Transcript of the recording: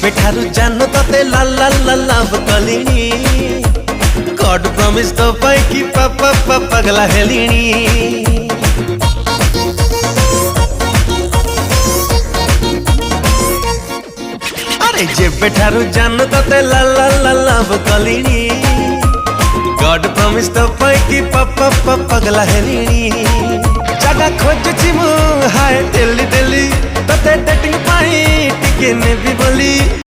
जेबेठारु जानो तते ला ला ला love कलिनी God promise तो पाई कि पापा पगला हेलिनी। अरे जेबेठारु जानो तते ला ला ला लव कलिनी गॉड प्रॉमिस तो पाई कि पापा पगला हेलिनी। जगह खोजुची मु हाय डेली डेली तते डेटिंग पाई टिके नेबी बोली।